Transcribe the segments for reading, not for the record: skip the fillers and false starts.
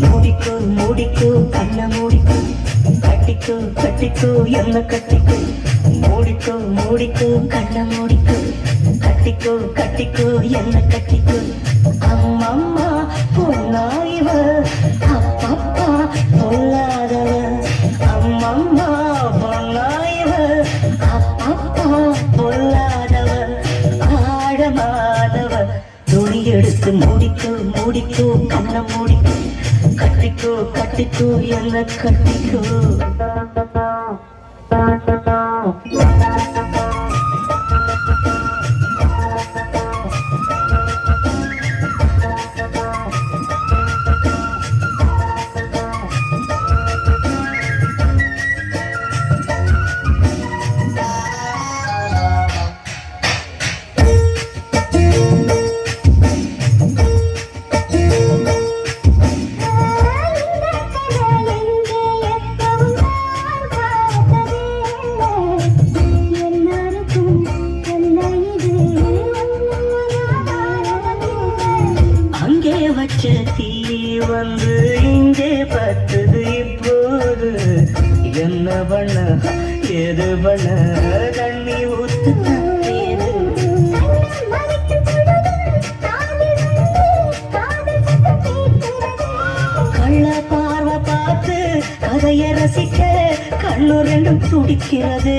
மூடிக்கோ மூடிக்கோ கண்ண மூடிக்கோ கட்டிக்கோ கட்டிக்கோ என்ன கட்டிக்கோ மூடிக்கோ மூடிக்கோ கண்ண மூடிக்கோ கட்டிக்கோ கட்டிக்கோ என்ன கட்டிக்கோ அம்மம்மா பொன்னாயிவ அப்பப்பா பொல்லாதவ அம்மம்மா பொன்னாயிவ அப்பப்பா பொல்லாதவ ஆழமானவ துணி எடுத்து மூடிக்கோ மூடிக்கோ கண்ண மூடிக்கோ கட்டிக்கோ கட்டிக்கோ என்ன கட்டிக்கோ வச்ச தீ வந்து இங்கே பத்துது இப்போது என்ன பண்ண எது பண்ண தண்ணி ஊத்து கள்ள பார்வை பார்த்து கதைய ரசிக்க கண்ணு ரெண்டும் துடிக்கிறது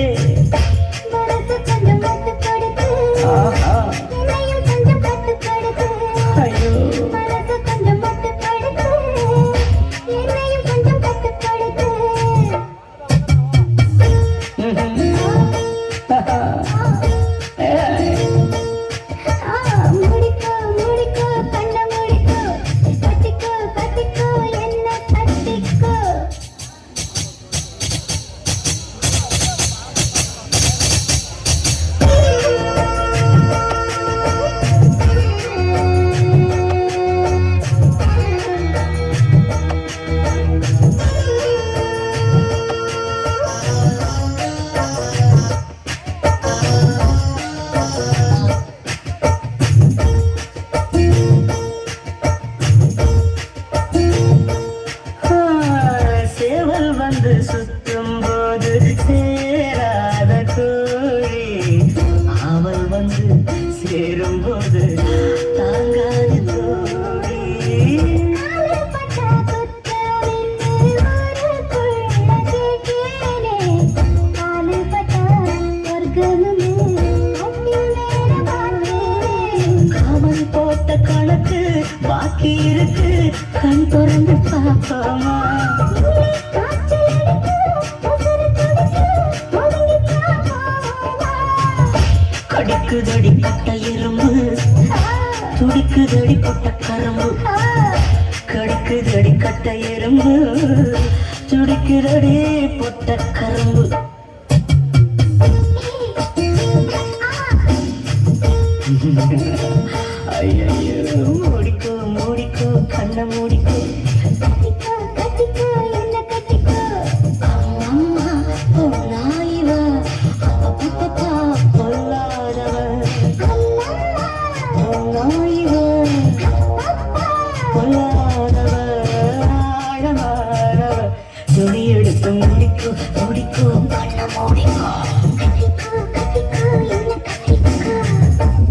சுத்தும் போது சேராத கோழி அவள் வந்து சேரும் போது தாங்காது தோழி காமன் போட்ட கணக்கு பாக்கி இருக்கு கண் திறந்து பாப்போமா கடிக்குதடி பட்ட எறும்பு துடிக்குதடி பொட்ட கரும்பு கடிக்குதடி கட்ட எறும்பு துடிக்குதடி பொட்ட கரும்பு ஐயோ மூடிக்கோ மூடிக்கோ கண்ண மூடிக்கோ